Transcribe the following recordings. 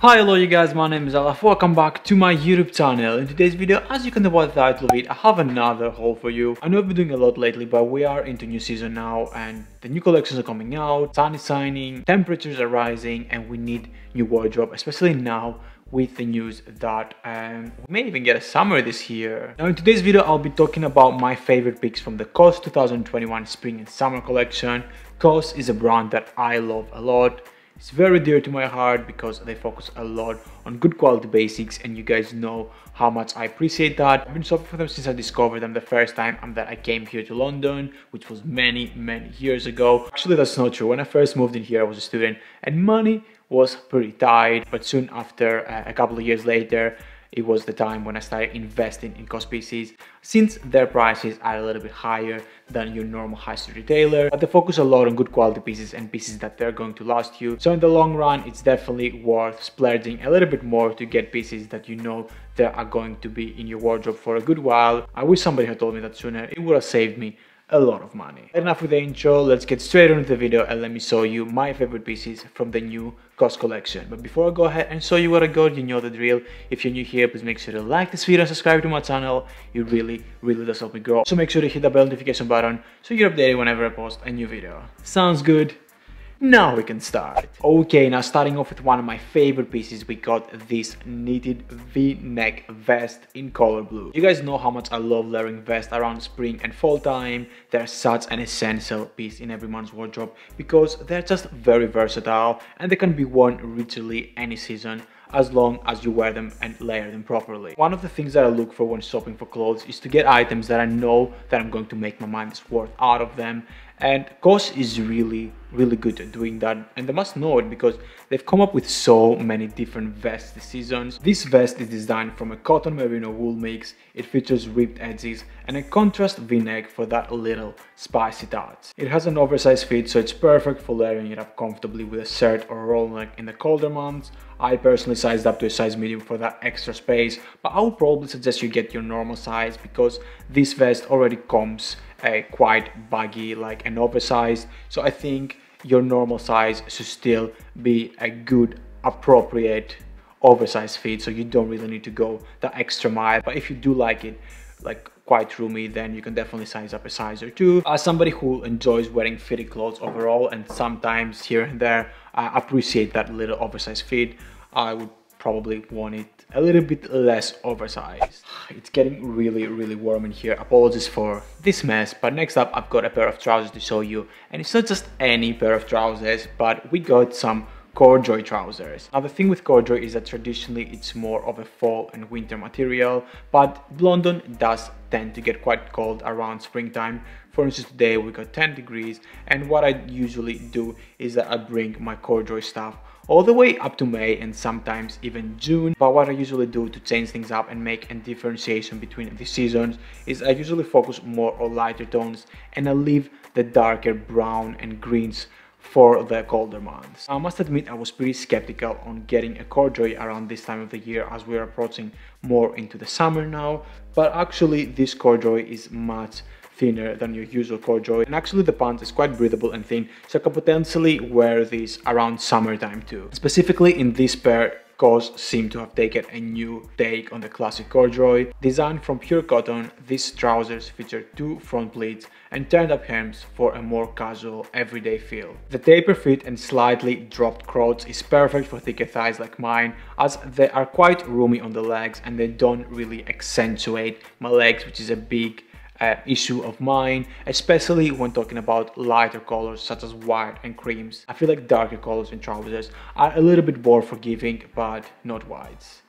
Hi, hello you guys, my name is Elefv. Welcome back to my YouTube channel. In today's video, as you can tell by the title of it, I have another haul for you. I know I've been doing a lot lately, but we are into new season now and the new collections are coming out, sun is shining, temperatures are rising, and we need new wardrobe, especially now with the news that we may even get a summer this year. Now in today's video, I'll be talking about my favorite picks from the COS 2021 Spring and Summer Collection. COS is a brand that I love a lot. It's very dear to my heart because they focus a lot on good quality basics, and you guys know how much I appreciate that. I've been shopping for them since I discovered them the first time and that I came here to London, which was many years ago. Actually, that's not true. When I first moved in here, I was a student and money was pretty tight, but soon after, a couple of years later, it was the time when I started investing in COS pieces, since their prices are a little bit higher than your normal high street retailer, but they focus a lot on good quality pieces and pieces that they're going to last you. So in the long run, it's definitely worth splurging a little bit more to get pieces that you know they are going to be in your wardrobe for a good while. I wish somebody had told me that sooner. It would have saved me a lot of money. Enough with the intro, let's get straight into the video and let me show you my favorite pieces from the new COS collection. But before I go ahead and show you what I got, you know the drill. If you're new here, please make sure to like this video and subscribe to my channel. It really does help me grow. So make sure to hit the bell notification button so you're updated whenever I post a new video. Sounds good? Now we can start. Okay, now starting off with one of my favorite pieces, we got this knitted V-neck vest in color blue. You guys know how much I love layering vests around spring and fall time. They're such an essential piece in every man's wardrobe because they're just very versatile and they can be worn literally any season, as long as you wear them and layer them properly. One of the things that I look for when shopping for clothes is to get items that I know that I'm going to make my money's worth out of them, and COS is really good at doing that, and they must know it because they've come up with so many different vests this season. This vest is designed from a cotton merino wool mix. It features ripped edges and a contrast v-neck for that little spicy touch. It has an oversized fit, so it's perfect for layering it up comfortably with a shirt or roll neck in the colder months. I personally sized up to a size medium for that extra space, but I would probably suggest you get your normal size because this vest already comes quite baggy, like an oversized. So I think your normal size should still be a good, appropriate oversized fit, so you don't really need to go the extra mile. But if you do like it like quite roomy, then you can definitely size up a size or two. As somebody who enjoys wearing fitted clothes overall, and sometimes here and there I appreciate that little oversized fit, I would probably want it a little bit less oversized. It's getting really warm in here. Apologies for this mess, but next up I've got a pair of trousers to show you, and it's not just any pair of trousers, but we got some corduroy trousers. Now the thing with corduroy is that traditionally it's more of a fall and winter material, but London does tend to get quite cold around springtime. For instance, today we got 10 degrees, and what I usually do is that I bring my corduroy stuff all the way up to May and sometimes even June. But what I usually do to change things up and make a differentiation between the seasons is I usually focus more on lighter tones and I leave the darker brown and greens for the colder months. I must admit I was pretty skeptical on getting a corduroy around this time of the year as we're approaching more into the summer now, but actually this corduroy is much thinner than your usual corduroy, and actually the pants is quite breathable and thin, so I could potentially wear this around summertime too. Specifically in this pair, COS seem to have taken a new take on the classic corduroy. Designed from pure cotton, these trousers feature two front pleats and turned up hems for a more casual everyday feel. The taper fit and slightly dropped crotch is perfect for thicker thighs like mine, as they are quite roomy on the legs and they don't really accentuate my legs, which is a big issue of mine, especially when talking about lighter colors such as white and creams. I feel like darker colors in trousers are a little bit more forgiving, but not whites.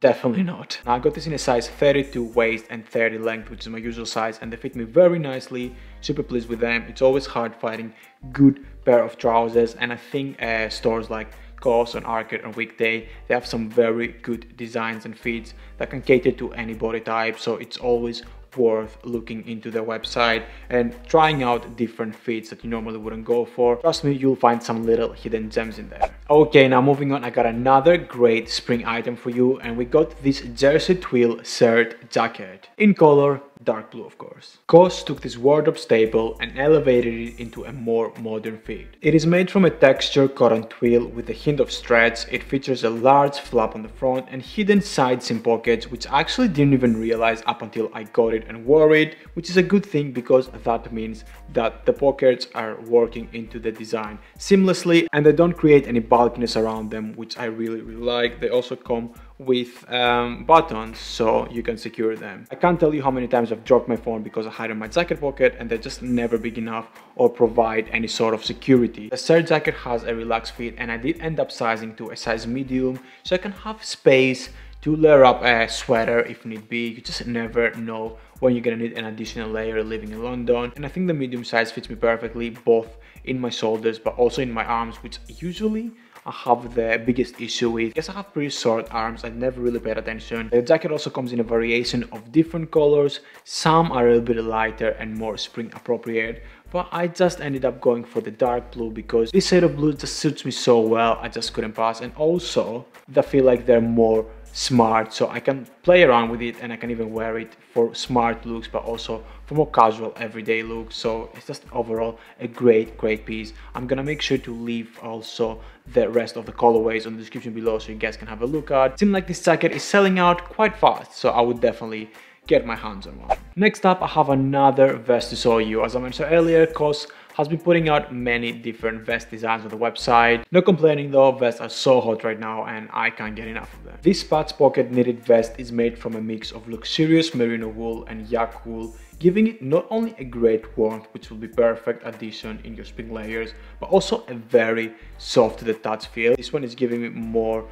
Definitely not. Now I got this in a size 32 waist and 30 length, which is my usual size, and they fit me very nicely. Super pleased with them. It's always hard finding good pair of trousers, and I think stores like COS on Arcade and Weekday, they have some very good designs and fits that can cater to any body type, so it's always worth looking into their website and trying out different fits that you normally wouldn't go for. Trust me, you'll find some little hidden gems in there. Okay, now moving on, I got another great spring item for you, and we got this jersey twill Cert jacket in color dark blue of course. COS took this wardrobe staple and elevated it into a more modern fit. It is made from a textured cotton twill with a hint of stretch. It features a large flap on the front and hidden side seam pockets, which I actually didn't even realize up until I got it and wore it, which is a good thing because that means that the pockets are working into the design seamlessly and they don't create any bulkiness around them, which I really like. They also come with buttons so you can secure them. I can't tell you how many times I've dropped my phone because I had it in my jacket pocket and they're just never big enough or provide any sort of security. The Cert jacket has a relaxed fit and I did end up sizing to a size medium so I can have space to layer up a sweater if need be. You just never know when you're gonna need an additional layer living in London, and I think the medium size fits me perfectly, both in my shoulders but also in my arms, which usually I have the biggest issue with. I guess I have pretty short arms, I never really paid attention. The jacket also comes in a variation of different colors. Some are a little bit lighter and more spring appropriate, but I just ended up going for the dark blue because this shade of blue just suits me so well, I just couldn't pass. And also I feel like they're more smart, so I can play around with it and I can even wear it for smart looks but also for more casual everyday looks. So it's just overall a great piece. I'm gonna make sure to leave also the rest of the colorways on the description below so you guys can have a look at. It seems like this jacket is selling out quite fast, so I would definitely get my hands on one. Next up I have another vest to show you. As I mentioned earlier, COS has been putting out many different vest designs on the website. No complaining though, vests are so hot right now and I can't get enough of them. This patch pocket knitted vest is made from a mix of luxurious merino wool and yak wool, giving it not only a great warmth, which will be perfect addition in your spring layers, but also a very soft to the touch feel. This one is giving me more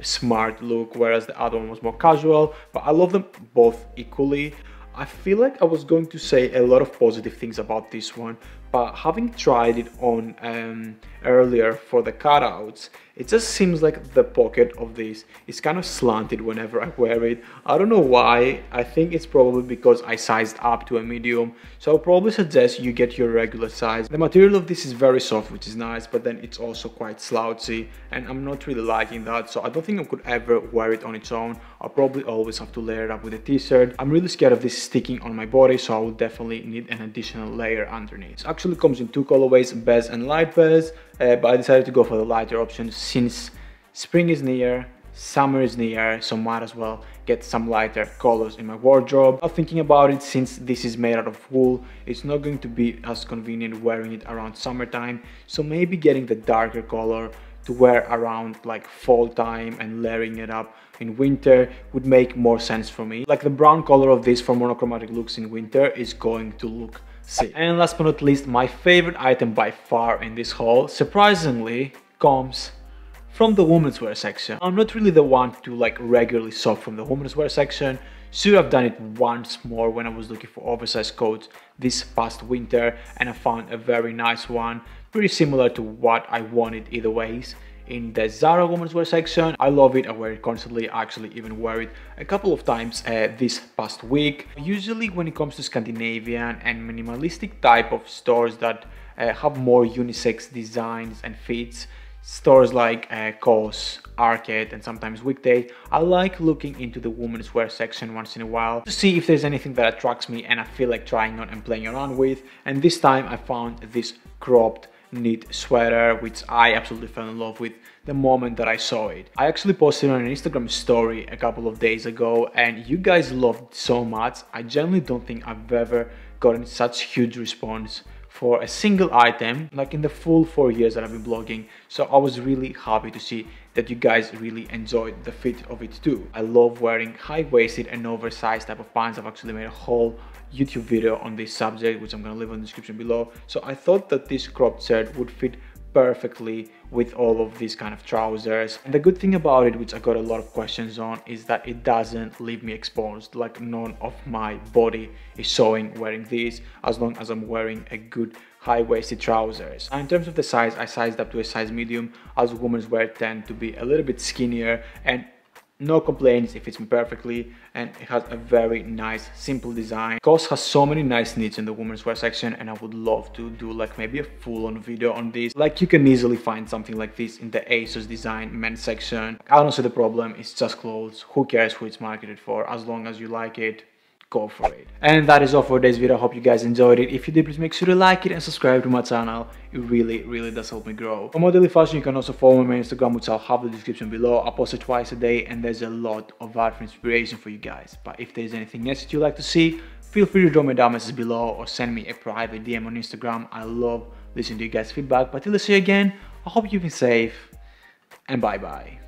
smart look, whereas the other one was more casual, but I love them both equally. I feel like I was going to say a lot of positive things about this one, but having tried it on earlier for the cutouts, it just seems like the pocket of this is kind of slanted whenever I wear it. I don't know why. I think it's probably because I sized up to a medium, so I'll probably suggest you get your regular size. The material of this is very soft, which is nice, but then it's also quite slouchy and I'm not really liking that, so I don't think I could ever wear it on its own. I'll probably always have to layer it up with a t-shirt. I'm really scared of this sticking on my body, so I will definitely need an additional layer underneath. It actually comes in two colorways, beige and light beige, but I decided to go for the lighter option since spring is near, summer is near, so might as well get some lighter colors in my wardrobe. I'm thinking about it, since this is made out of wool, it's not going to be as convenient wearing it around summertime, so maybe getting the darker color to wear around like fall time and layering it up in winter would make more sense for me. Like the brown color of this for monochromatic looks in winter is going to look sick. And last but not least, my favorite item by far in this haul, surprisingly, comes from the womenswear section. I'm not really the one to like regularly shop from the womenswear section. Should have done it once more when I was looking for oversized coats this past winter, and I found a very nice one, pretty similar to what I wanted either ways, in the Zara Womenswear section. I love it, I wear it constantly. I actually even wear it a couple of times this past week. Usually when it comes to Scandinavian and minimalistic type of stores that have more unisex designs and fits, stores like COS, Arcade and sometimes Weekday, I like looking into the women's wear section once in a while to see if there's anything that attracts me and I feel like trying on and playing around with. And this time I found this cropped knit sweater, which I absolutely fell in love with the moment that I saw it. I actually posted on an Instagram story a couple of days ago and you guys loved it so much. I genuinely don't think I've ever gotten such huge response for a single item like in the full 4 years that I've been blogging, so I was really happy to see that you guys really enjoyed the fit of it too. I love wearing high-waisted and oversized type of pants. I've actually made a whole YouTube video on this subject, which I'm gonna leave in the description below. So I thought that this cropped shirt would fit perfectly with all of these kind of trousers. And the good thing about it, which I got a lot of questions on, is that it doesn't leave me exposed. Like none of my body is showing wearing these, as long as I'm wearing a good high-waisted trousers. And in terms of the size, I sized up to a size medium, as women's wear tend to be a little bit skinnier, and no complaints, it fits me perfectly and it has a very nice simple design. COS has so many nice knits in the women's wear section and I would love to do like maybe a full-on video on this. Like you can easily find something like this in the ASOS design men's section. I don't see the problem, it's just clothes. Who cares who it's marketed for? As long as you like it, go for it. And that is all for today's video. I hope you guys enjoyed it. If you did, please make sure to like it and subscribe to my channel. It really does help me grow. For more daily fashion, you can also follow me on Instagram, which I'll have in the description below. I post it twice a day and there's a lot of art for inspiration for you guys. But if there's anything else that you'd like to see, feel free to drop me down message below or send me a private DM on Instagram. I love listening to you guys' feedback. But till I see you again, I hope you've been safe and bye bye.